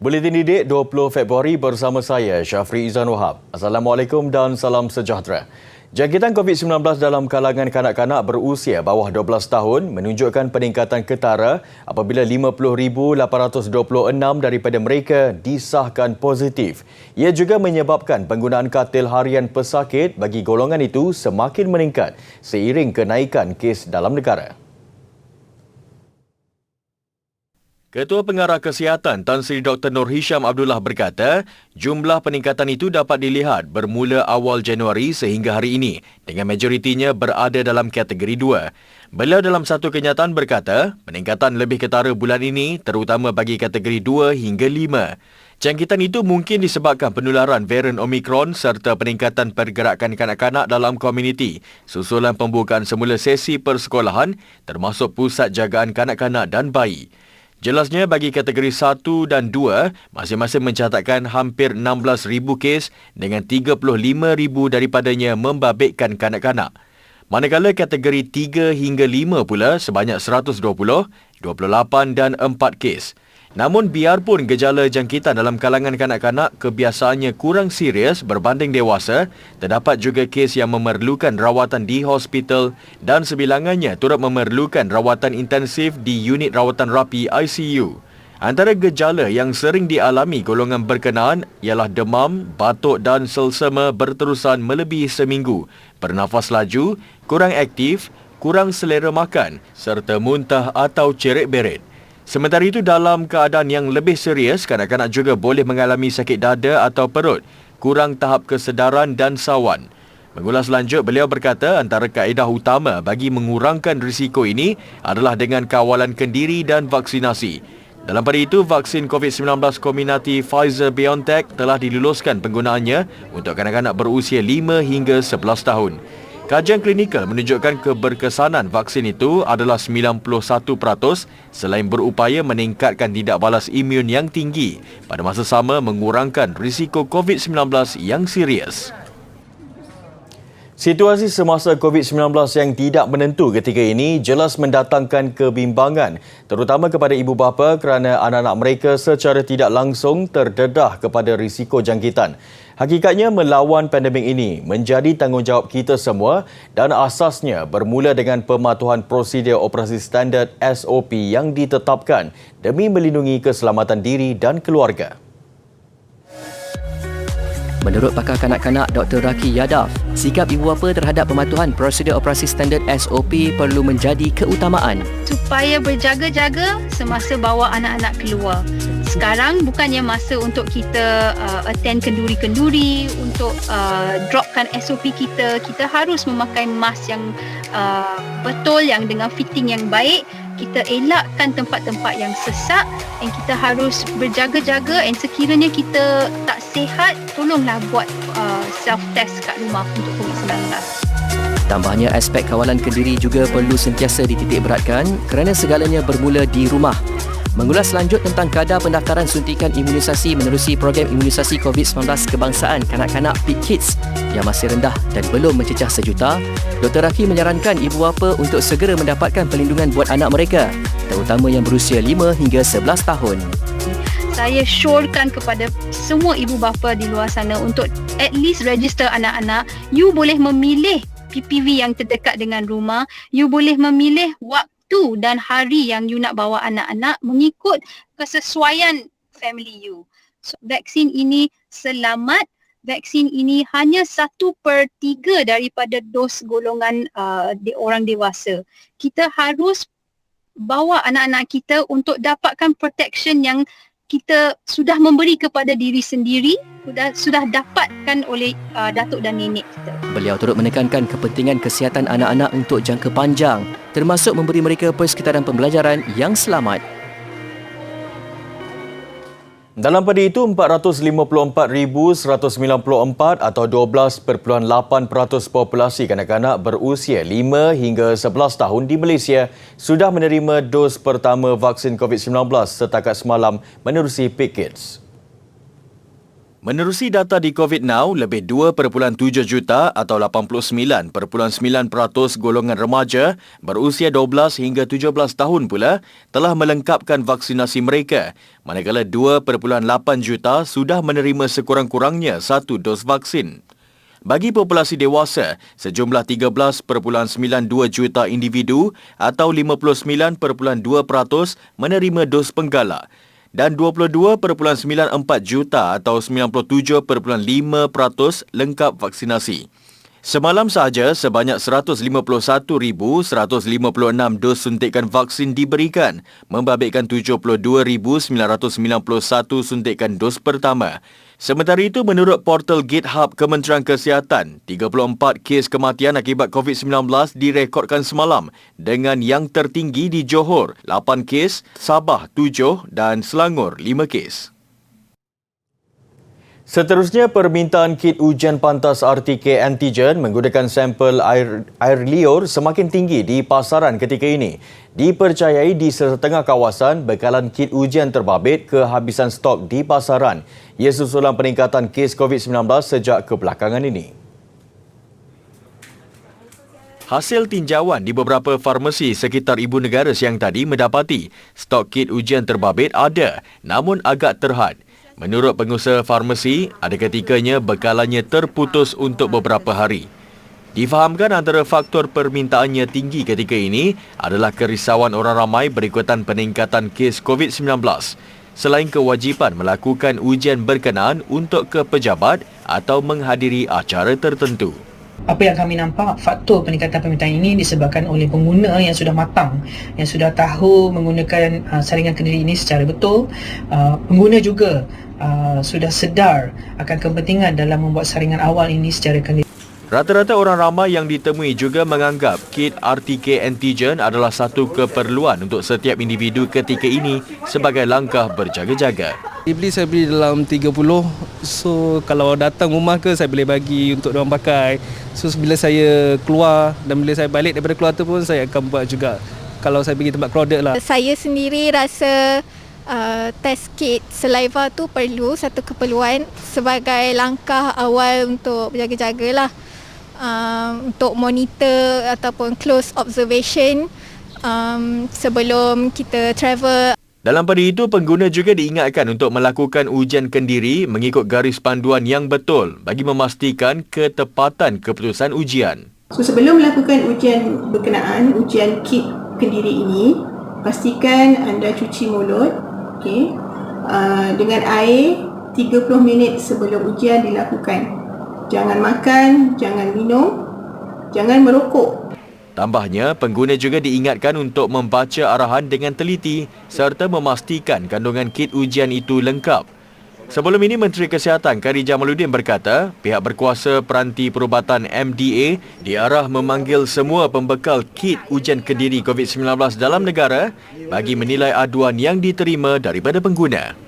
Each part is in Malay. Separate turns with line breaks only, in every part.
Buletin Didik 20 Februari bersama saya, Syafri Izan Wahab. Assalamualaikum dan salam sejahtera. Jangkitan COVID-19 dalam kalangan kanak-kanak berusia bawah 12 tahun menunjukkan peningkatan ketara apabila 50,826 daripada mereka disahkan positif. Ia juga menyebabkan penggunaan katil harian pesakit bagi golongan itu semakin meningkat seiring kenaikan kes dalam negara. Ketua Pengarah Kesihatan Tan Sri Dr. Nur Hisham Abdullah berkata, jumlah peningkatan itu dapat dilihat bermula awal Januari sehingga hari ini dengan majoritinya berada dalam kategori 2. Beliau dalam satu kenyataan berkata, peningkatan lebih ketara bulan ini terutama bagi kategori 2 hingga 5. Jangkitan itu mungkin disebabkan penularan varian Omicron serta peningkatan pergerakan kanak-kanak dalam komuniti susulan pembukaan semula sesi persekolahan termasuk pusat jagaan kanak-kanak dan bayi. Jelasnya bagi kategori 1 dan 2, masing-masing mencatatkan hampir 16,000 kes dengan 35,000 daripadanya membabitkan kanak-kanak. Manakala kategori 3 hingga 5 pula sebanyak 120, 28 dan 4 kes. Namun biarpun gejala jangkitan dalam kalangan kanak-kanak kebiasaannya kurang serius berbanding dewasa, terdapat juga kes yang memerlukan rawatan di hospital dan sebilangannya turut memerlukan rawatan intensif di unit rawatan rapi ICU. Antara gejala yang sering dialami golongan berkenaan ialah demam, batuk dan selsema berterusan melebihi seminggu, bernafas laju, kurang aktif, kurang selera makan serta muntah atau cerit-berit. Sementara itu, dalam keadaan yang lebih serius, kanak-kanak juga boleh mengalami sakit dada atau perut, kurang tahap kesedaran dan sawan. Mengulas lanjut, beliau berkata antara kaedah utama bagi mengurangkan risiko ini adalah dengan kawalan kendiri dan vaksinasi. Dalam pada itu, vaksin COVID-19 Comirnaty Pfizer-BioNTech telah diluluskan penggunaannya untuk kanak-kanak berusia 5 hingga 11 tahun. Kajian klinikal menunjukkan keberkesanan vaksin itu adalah 91% selain berupaya meningkatkan tidak balas imun yang tinggi, pada masa sama mengurangkan risiko COVID-19 yang serius. Situasi semasa COVID-19 yang tidak menentu ketika ini jelas mendatangkan kebimbangan, terutama kepada ibu bapa kerana anak-anak mereka secara tidak langsung terdedah kepada risiko jangkitan. Hakikatnya melawan pandemik ini menjadi tanggungjawab kita semua dan asasnya bermula dengan pematuhan prosedur operasi standard SOP yang ditetapkan demi melindungi keselamatan diri dan keluarga.
Menurut pakar kanak-kanak Dr. Raki Yadav, sikap ibu bapa terhadap pematuhan prosedur operasi standard SOP perlu menjadi keutamaan.
Supaya berjaga-jaga semasa bawa anak-anak keluar. Sekarang bukannya masa untuk kita attend kenduri-kenduri, untuk dropkan SOP kita. Kita harus memakai mask yang betul, yang dengan fitting yang baik. Kita elakkan tempat-tempat yang sesak dan kita harus berjaga-jaga, dan sekiranya kita tak sihat, tolonglah buat self-test kat rumah untuk COVID-19.
Tambahnya, aspek kawalan kendiri juga perlu sentiasa dititik beratkan kerana segalanya bermula di rumah. Mengulas lanjut tentang kadar pendaftaran suntikan imunisasi menerusi program imunisasi COVID-19 kebangsaan kanak-kanak Peak Kids yang masih rendah dan belum mencecah sejuta, Dr. Raki menyarankan ibu bapa untuk segera mendapatkan perlindungan buat anak mereka, terutama yang berusia 5 hingga 11 tahun.
Saya syorkan kepada semua ibu bapa di luar sana untuk at least register anak-anak. You boleh memilih PPV yang terdekat dengan rumah. You boleh memilih waktu dan hari yang you nak bawa anak-anak mengikut kesesuaian family you. So, vaksin ini selamat. Vaksin ini hanya 1/3 daripada dos golongan orang dewasa. Kita harus bawa anak-anak kita untuk dapatkan protection yang kita sudah memberi kepada diri sendiri, sudah dapatkan oleh datuk dan nenek kita.
Beliau turut menekankan kepentingan kesihatan anak-anak untuk jangka panjang, termasuk memberi mereka persekitaran pembelajaran yang selamat.
Dalam pada itu, 454,194 atau 12.8% populasi kanak-kanak berusia 5 hingga 11 tahun di Malaysia sudah menerima dos pertama vaksin COVID-19 setakat semalam menerusi Peak Kids. Menerusi data di COVID Now, lebih 2.7 juta atau 89.9% golongan remaja berusia 12 hingga 17 tahun pula telah melengkapkan vaksinasi mereka, manakala 2.8 juta sudah menerima sekurang-kurangnya satu dos vaksin. Bagi populasi dewasa, sejumlah 13.92 juta individu atau 59.2% menerima dos penggalak dan 22.94 juta atau 97.5% lengkap vaksinasi. Semalam sahaja, sebanyak 151,156 dos suntikan vaksin diberikan, membabitkan 72,991 suntikan dos pertama. Sementara itu, menurut portal GitHub Kementerian Kesihatan, 34 kes kematian akibat COVID-19 direkodkan semalam dengan yang tertinggi di Johor, 8 kes, Sabah 7 dan Selangor 5 kes. Seterusnya, permintaan kit ujian pantas RTK antigen menggunakan sampel air liur semakin tinggi di pasaran ketika ini. Dipercayai di setengah kawasan, bekalan kit ujian terbabit kehabisan stok di pasaran. Ia susulan peningkatan kes COVID-19 sejak kebelakangan ini. Hasil tinjauan di beberapa farmasi sekitar ibu negara siang tadi mendapati stok kit ujian terbabit ada, namun agak terhad. Menurut pengusaha farmasi, ada ketikanya bekalannya terputus untuk beberapa hari. Difahamkan antara faktor permintaannya tinggi ketika ini adalah kerisauan orang ramai berikutan peningkatan kes COVID-19. Selain kewajipan melakukan ujian berkenaan untuk ke pejabat atau menghadiri acara tertentu.
Apa yang kami nampak, faktor peningkatan permintaan ini disebabkan oleh pengguna yang sudah matang, yang sudah tahu menggunakan saringan kendiri ini secara betul. Pengguna juga sudah sedar akan kepentingan dalam membuat saringan awal ini secara kendiri.
Rata-rata orang ramai yang ditemui juga menganggap kit RTK antigen adalah satu keperluan untuk setiap individu ketika ini sebagai langkah berjaga-jaga.
Saya beli dalam 30. So kalau datang rumah ke, saya boleh bagi untuk diorang pakai. So bila saya keluar dan bila saya balik daripada keluar tu pun saya akan buat juga. Kalau saya pergi tempat crowded lah.
Saya sendiri rasa test kit saliva tu perlu, satu keperluan sebagai langkah awal untuk berjaga-jaga lah. Untuk monitor ataupun close observation sebelum kita travel.
Dalam pada itu, pengguna juga diingatkan untuk melakukan ujian kendiri mengikut garis panduan yang betul bagi memastikan ketepatan keputusan ujian.
So sebelum melakukan ujian berkenaan, ujian kit kendiri ini, pastikan anda cuci mulut dengan air 30 minit sebelum ujian dilakukan. Jangan makan, jangan minum, jangan merokok.
Tambahnya, pengguna juga diingatkan untuk membaca arahan dengan teliti serta memastikan kandungan kit ujian itu lengkap. Sebelum ini, Menteri Kesihatan Khairy Jamaluddin berkata pihak berkuasa peranti perubatan MDA diarah memanggil semua pembekal kit ujian kendiri COVID-19 dalam negara bagi menilai aduan yang diterima daripada pengguna.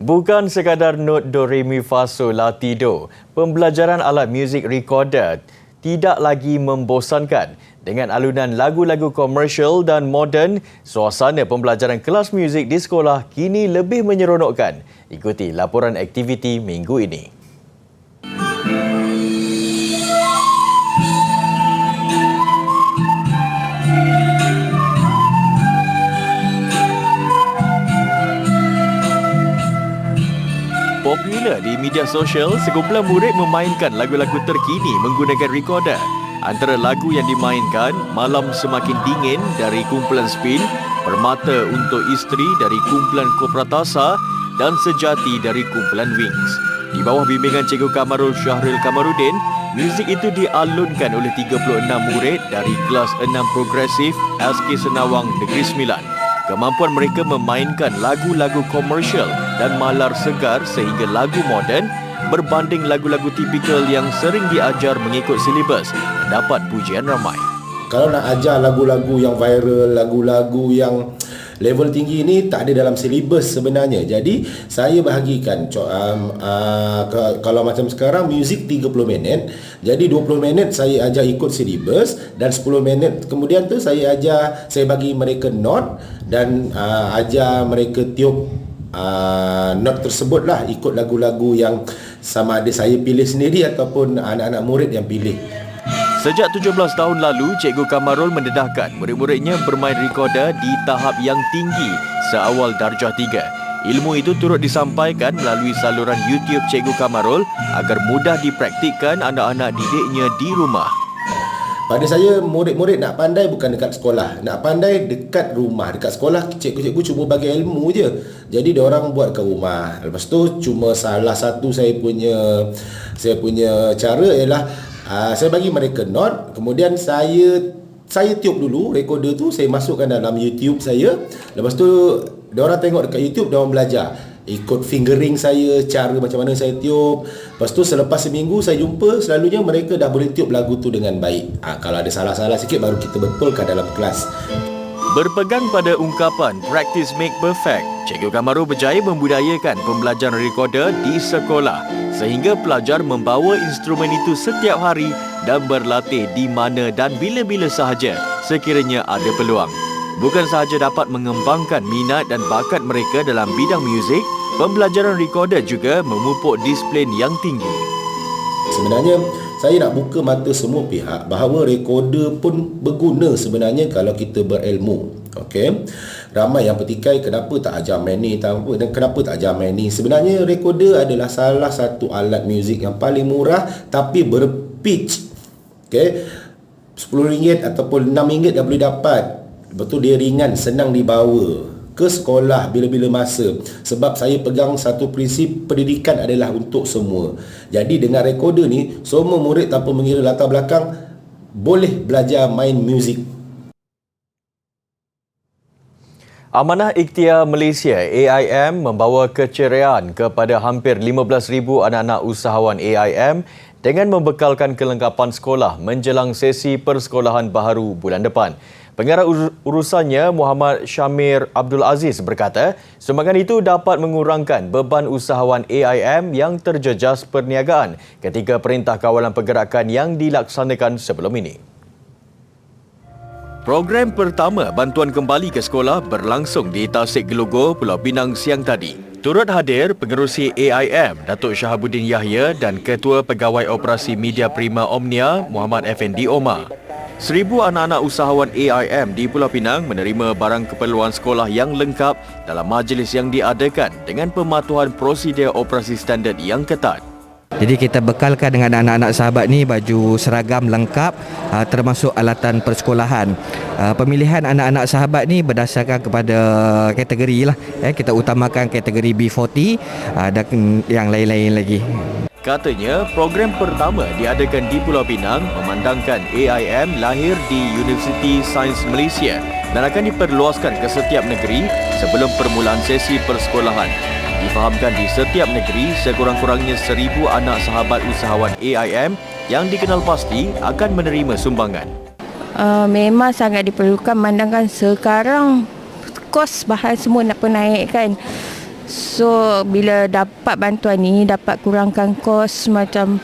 Bukan sekadar not do re mi fa sol la ti do, pembelajaran alat muzik recorder tidak lagi membosankan. Dengan alunan lagu-lagu komersial dan moden, suasana pembelajaran kelas muzik di sekolah kini lebih menyeronokkan. Ikuti laporan aktiviti minggu ini. Popular di media sosial, sekumpulan murid memainkan lagu-lagu terkini menggunakan recorder. Antara lagu yang dimainkan, Malam Semakin Dingin dari kumpulan Spin, Permata Untuk Isteri dari kumpulan Kopratasa dan Sejati dari kumpulan Wings. Di bawah bimbingan Cikgu Kamarul Syahril Kamaruddin, muzik itu dialunkan oleh 36 murid dari kelas 6 Progresif SK Senawang Negeri Sembilan. kemampuan mereka memainkan lagu-lagu komersial dan malar segar sehingga lagu moden berbanding lagu-lagu tipikal yang sering diajar mengikut silibus mendapat pujian ramai.
Kalau nak ajar lagu-lagu yang viral, lagu-lagu yang level tinggi ni tak ada dalam silibus sebenarnya. Jadi saya bahagikan kalau macam sekarang muzik 30 minit. Jadi 20 minit saya ajar ikut silibus dan 10 minit kemudian tu saya bagi mereka note dan ajar mereka tiup note tersebut lah ikut lagu-lagu yang sama ada saya pilih sendiri ataupun anak-anak murid yang pilih.
Sejak 17 tahun lalu, Cikgu Kamarul mendedahkan murid-muridnya bermain rekorder di tahap yang tinggi seawal darjah 3. Ilmu itu turut disampaikan melalui saluran YouTube Cikgu Kamarul agar mudah dipraktikkan anak-anak didiknya di rumah.
Pada saya, murid-murid nak pandai bukan dekat sekolah. Nak pandai dekat rumah. Dekat sekolah, cikgu-cikgu cuma bagi ilmu je. Jadi, diorang buat kat rumah. Lepas tu, cuma salah satu saya punya cara ialah saya bagi mereka note. Kemudian saya tiup dulu rekorder tu. Saya masukkan dalam YouTube saya. Lepas tu, diorang tengok dekat YouTube, diorang belajar. Ikut fingering saya, cara macam mana saya tiup. Lepas tu selepas seminggu saya jumpa, selalunya mereka dah boleh tiup lagu tu dengan baik. Kalau ada salah-salah sikit baru kita betulkan dalam kelas.
Berpegang pada ungkapan practice make perfect, Cikgu Kamarul berjaya membudayakan pembelajaran rekorder di sekolah sehingga pelajar membawa instrumen itu setiap hari dan berlatih di mana dan bila-bila sahaja sekiranya ada peluang. Bukan sahaja dapat mengembangkan minat dan bakat mereka dalam bidang muzik, pembelajaran rekorder juga memupuk disiplin yang tinggi.
Sebenarnya saya nak buka mata semua pihak bahawa rekorder pun berguna sebenarnya kalau kita berilmu. Okey. Ramai yang petikai kenapa tak ajar main ni, kenapa tak ajar main ni. Sebenarnya rekorder adalah salah satu alat muzik yang paling murah tapi berpitch. Okey. RM10 ataupun RM6 dah boleh dapat. Betul, dia ringan, senang dibawa ke sekolah bila-bila masa. Sebab saya pegang satu prinsip pendidikan adalah untuk semua. Jadi dengan rekorder ni, semua murid tanpa mengira latar belakang boleh belajar main muzik.
Amanah Ikhtiar Malaysia AIM membawa keceriaan kepada hampir 15,000 anak-anak usahawan AIM dengan membekalkan kelengkapan sekolah menjelang sesi persekolahan baharu bulan depan. Pengarah urusannya Muhammad Syamir Abdul Aziz berkata, sumbangan itu dapat mengurangkan beban usahawan AIM yang terjejas perniagaan ketika Perintah Kawalan Pergerakan yang dilaksanakan sebelum ini. Program pertama bantuan kembali ke sekolah berlangsung di Tasik Gelugor, Pulau Pinang siang tadi. Turut hadir pengerusi AIM Datuk Syahabuddin Yahya dan Ketua Pegawai Operasi Media Prima Omnia Muhammad Effendi Omar. 1,000 anak-anak usahawan AIM di Pulau Pinang menerima barang keperluan sekolah yang lengkap dalam majlis yang diadakan dengan pematuhan prosedur operasi standard yang ketat.
Jadi kita bekalkan dengan anak-anak sahabat ni baju seragam lengkap termasuk alatan persekolahan. Pemilihan anak-anak sahabat ni berdasarkan kepada kategori lah. Kita utamakan kategori B40 dan yang lain-lain lagi.
Katanya, program pertama diadakan di Pulau Pinang memandangkan AIM lahir di Universiti Sains Malaysia dan akan diperluaskan ke setiap negeri sebelum permulaan sesi persekolahan. Difahamkan di setiap negeri sekurang-kurangnya 1,000 anak sahabat usahawan AIM yang dikenal pasti akan menerima sumbangan.
Memang sangat diperlukan memandangkan sekarang kos bahan semua nak naik kan. So bila dapat bantuan ni dapat kurangkan kos macam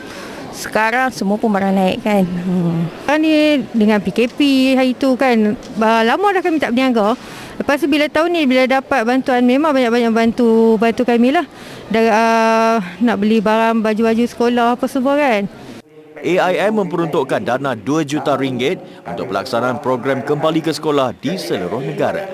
sekarang semua pun barang naik kan.
Sekarang ni dengan PKP hari tu kan lama dah kami tak berniaga. Lepas tu bila tahun ni bila dapat bantuan memang banyak-banyak bantu kami lah. Nak beli barang baju-baju sekolah apa semua kan.
AIM memperuntukkan dana RM2 juta untuk pelaksanaan program kembali ke sekolah di seluruh negara.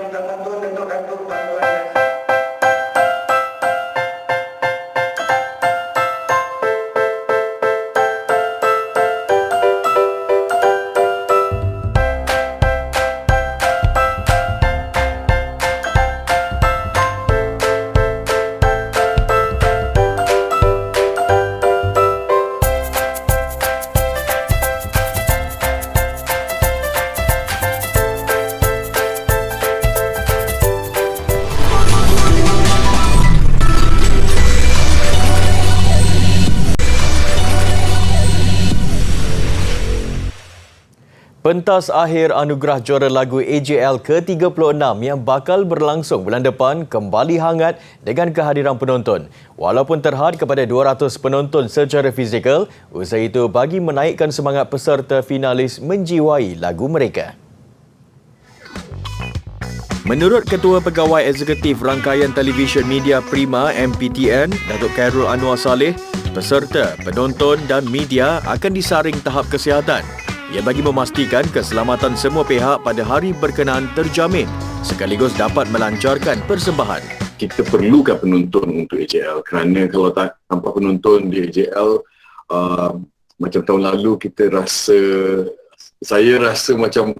Pentas akhir anugerah juara lagu AJL ke-36 yang bakal berlangsung bulan depan kembali hangat dengan kehadiran penonton. Walaupun terhad kepada 200 penonton secara fizikal, usaha itu bagi menaikkan semangat peserta finalis menjiwai lagu mereka. Menurut Ketua Pegawai Eksekutif Rangkaian Televisyen Media Prima MPTN, Datuk Khairul Anwar Saleh, peserta, penonton dan media akan disaring tahap kesihatan. Ia bagi memastikan keselamatan semua pihak pada hari berkenaan terjamin sekaligus dapat melancarkan persembahan.
Kita perlukan penonton untuk AJL kerana kalau tak tanpa penonton di AJL macam tahun lalu saya rasa macam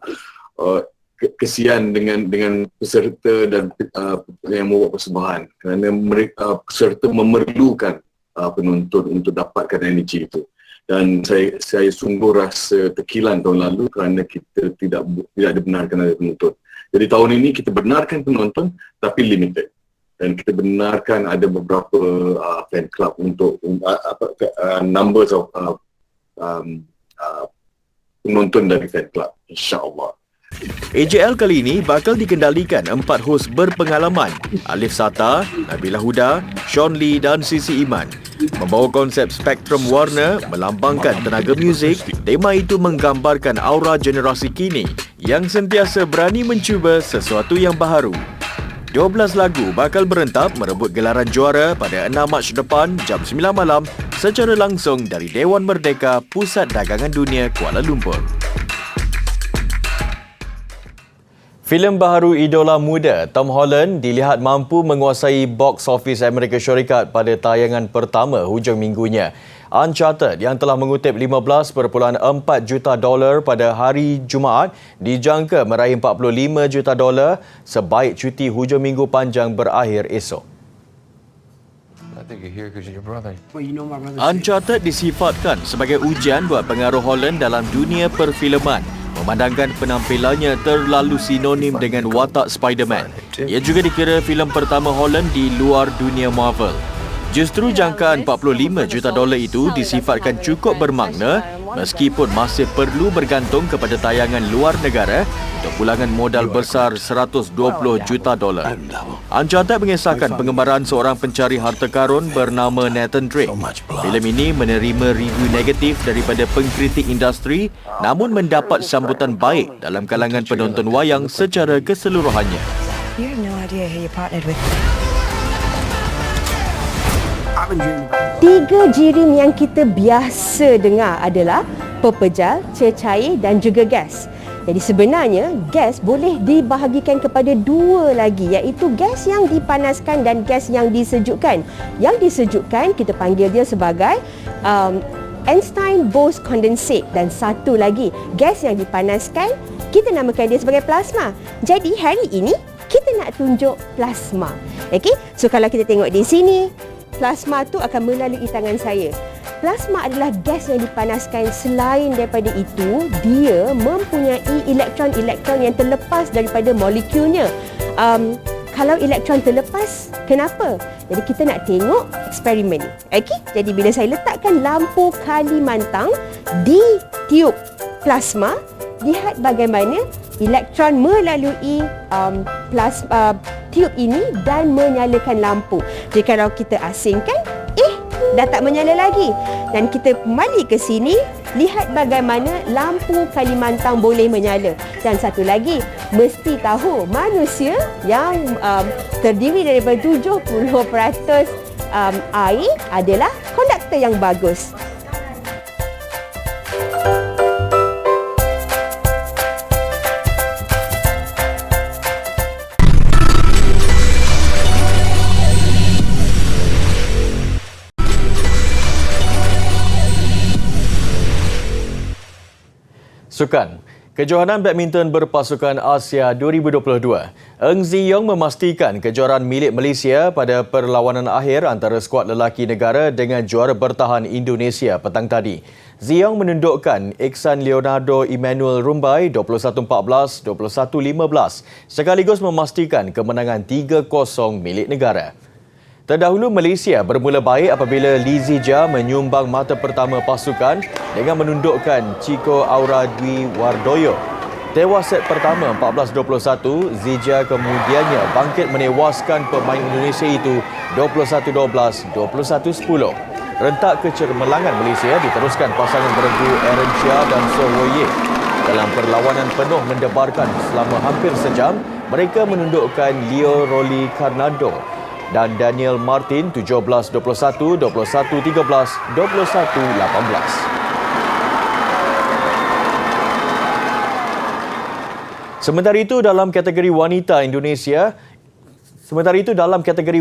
kesian dengan peserta dan yang membuat persembahan kerana mereka peserta memerlukan penonton untuk dapatkan energi itu. Dan saya sungguh rasa terkilan tahun lalu kerana kita tidak dibenarkan ada penonton. Jadi tahun ini kita benarkan penonton tapi limited. Dan kita benarkan ada beberapa fan club untuk numbers of penonton dari fan club, insya-Allah.
AJL kali ini bakal dikendalikan 4 hos berpengalaman, Alif Sata, Nabila Huda, Sean Lee dan Sisi Iman. Membawa konsep spektrum warna melambangkan tenaga muzik, tema itu menggambarkan aura generasi kini yang sentiasa berani mencuba sesuatu yang baharu. 12 lagu bakal berentap merebut gelaran juara pada 6 Mac depan jam 9 malam secara langsung dari Dewan Merdeka, Pusat Dagangan Dunia, Kuala Lumpur. Filem baharu idola muda Tom Holland dilihat mampu menguasai box office Amerika Syarikat pada tayangan pertama hujung minggunya. Uncharted yang telah mengutip $15.4 juta pada hari Jumaat dijangka meraih $45 juta sebaik cuti hujung minggu panjang berakhir esok. Uncharted disifatkan sebagai ujian buat pengaruh Holland dalam dunia perfilman. Memandangkan penampilannya terlalu sinonim dengan watak Spider-Man. Ia juga dikira filem pertama Holland di luar dunia Marvel. Justru jangkaan $45 juta itu disifatkan cukup bermakna meskipun masih perlu bergantung kepada tayangan luar negara untuk pulangan modal besar $120 juta. Uncharted mengisahkan pengembaraan seorang pencari harta karun bernama Nathan Drake. Filem ini menerima review negatif daripada pengkritik industri namun mendapat sambutan baik dalam kalangan penonton wayang secara keseluruhannya.
You have no idea who you partnered with.
3 jirim yang kita biasa dengar adalah pepejal, cecair dan juga gas. Jadi sebenarnya gas boleh dibahagikan kepada 2 lagi, iaitu gas yang dipanaskan dan gas yang disejukkan. Yang disejukkan kita panggil dia sebagai Einstein-Bose condensate, dan satu lagi gas yang dipanaskan kita namakan dia sebagai plasma. Jadi hari ini kita nak tunjuk plasma. Okey, so kalau kita tengok di sini, plasma tu akan melalui tangan saya. Plasma adalah gas yang dipanaskan. Selain daripada itu, dia mempunyai elektron-elektron yang terlepas daripada molekulnya. Kalau elektron terlepas, kenapa? Jadi kita nak tengok eksperimen ni. Okey, jadi bila saya letakkan lampu Kalimantan di tiub plasma, lihat bagaimana elektron melalui tiub ini dan menyalakan lampu. Jadi kalau kita asingkan, dah tak menyala lagi. Dan kita kembali ke sini, lihat bagaimana lampu Kalimantan boleh menyala. Dan satu lagi, mesti tahu manusia yang terdiri daripada 70% air adalah konduktor yang bagus.
Sukan. Kejohanan badminton berpasukan Asia 2022. Eng Ziyong memastikan kejuaraan milik Malaysia pada perlawanan akhir antara skuad lelaki negara dengan juara bertahan Indonesia petang tadi. Ziyong menundukkan Iksan Leonardo Emmanuel Rumbai 21-14, 21-15 sekaligus memastikan kemenangan 3-0 milik negara. Terdahulu Malaysia bermula baik apabila Lee Zijia menyumbang mata pertama pasukan dengan menundukkan Chico Aura Dwi Wardoyo. Tewas set pertama 14-21, Zijia kemudiannya bangkit menewaskan pemain Indonesia itu 21-12, 21-10. Rentak kecermelangan Malaysia diteruskan pasangan beregu Aaron Chia dan Soh Woye. Dalam perlawanan penuh mendebarkan selama hampir sejam, mereka menundukkan Leo Rolly Carnado dan Daniel Martin 17-21, 21-13, 21-18. Sementara itu dalam kategori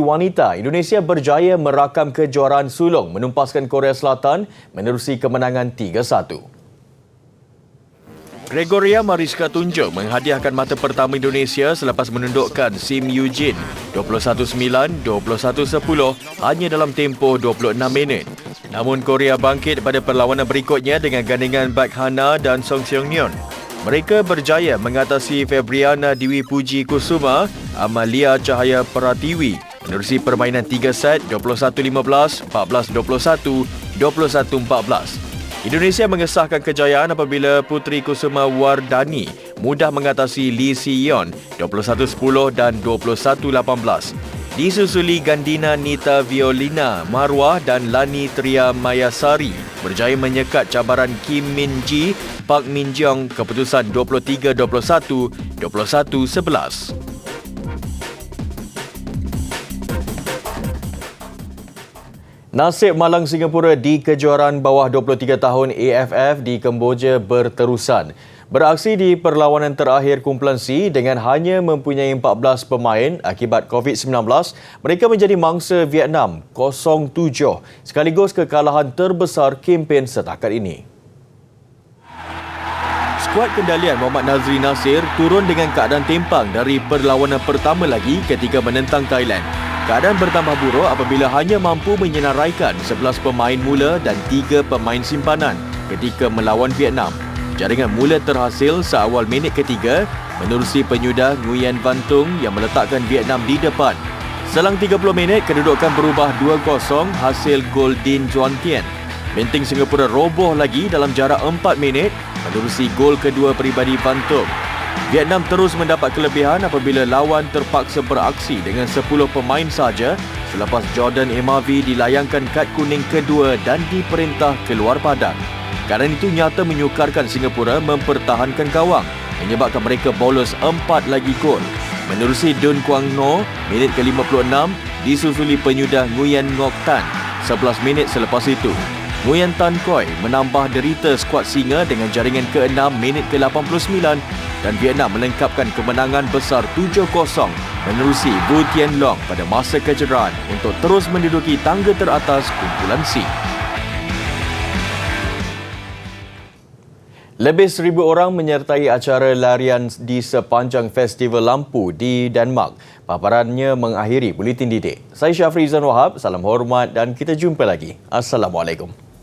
wanita Indonesia berjaya merakam kejuaraan sulung menumpaskan Korea Selatan menerusi kemenangan 3-1. Gregoria Mariska Tunjung menghadiahkan mata pertama Indonesia selepas menundukkan Sim Eugene 21-9, 21-10 hanya dalam tempoh 26 minit. Namun Korea bangkit pada perlawanan berikutnya dengan gandingan Baek Hana dan Song Seong Nyeon. Mereka berjaya mengatasi Febriana Dewi Puji Kusuma, Amalia Cahaya Pratiwi menerusi permainan 3 set 21-15, 14-21, 21-14. Indonesia mengesahkan kejayaan apabila Putri Kusuma Wardani mudah mengatasi Lee Si-yeon 21-10 dan 21-18. Disusuli Gandina Nita Violina Marwah dan Lani Tria Mayasari berjaya menyekat cabaran Kim Min Ji Park Min Jeong keputusan 23-21, 21-11. Nasib malang Singapura di kejuaraan bawah 23 tahun AFF di Kemboja berterusan. Beraksi di perlawanan terakhir kumpulan C dengan hanya mempunyai 14 pemain akibat COVID-19, mereka menjadi mangsa Vietnam 0-7 sekaligus kekalahan terbesar kempen setakat ini. Skuad kendalian Muhammad Nazri Nasir turun dengan keadaan timpang dari perlawanan pertama lagi ketika menentang Thailand. Keadaan bertambah buruk apabila hanya mampu menyenaraikan 11 pemain mula dan 3 pemain simpanan ketika melawan Vietnam. Jaringan mula terhasil seawal minit ketiga menerusi penyudah Nguyen Van Tung yang meletakkan Vietnam di depan. Selang 30 minit, kedudukan berubah 2-0 hasil gol Din Juan Tien. Benteng Singapura roboh lagi dalam jarak 4 minit menerusi gol kedua peribadi Van Tung. Vietnam terus mendapat kelebihan apabila lawan terpaksa beraksi dengan 10 pemain sahaja selepas Jordan Emavi dilayangkan kad kuning kedua dan diperintah keluar padang. Keadaan itu nyata menyukarkan Singapura mempertahankan gawang, menyebabkan mereka bolos 4 lagi gol. Menerusi Dun Quang No, minit ke-56, disusuli penyudah Nguyen Ngoc Tan 11 minit selepas itu. Nguyen Tan Koi menambah derita skuad Singa dengan jaringan ke-6 minit ke-89 dan Vietnam melengkapkan kemenangan besar 7-0 menerusi Vu Tien Long pada masa kecederaan untuk terus menduduki tangga teratas kumpulan C. Lebih 1,000 orang menyertai acara larian di sepanjang Festival Lampu di Denmark. Paparannya mengakhiri Buletin Didik. Saya Syafri Izan Wahab, salam hormat dan kita jumpa lagi. Assalamualaikum.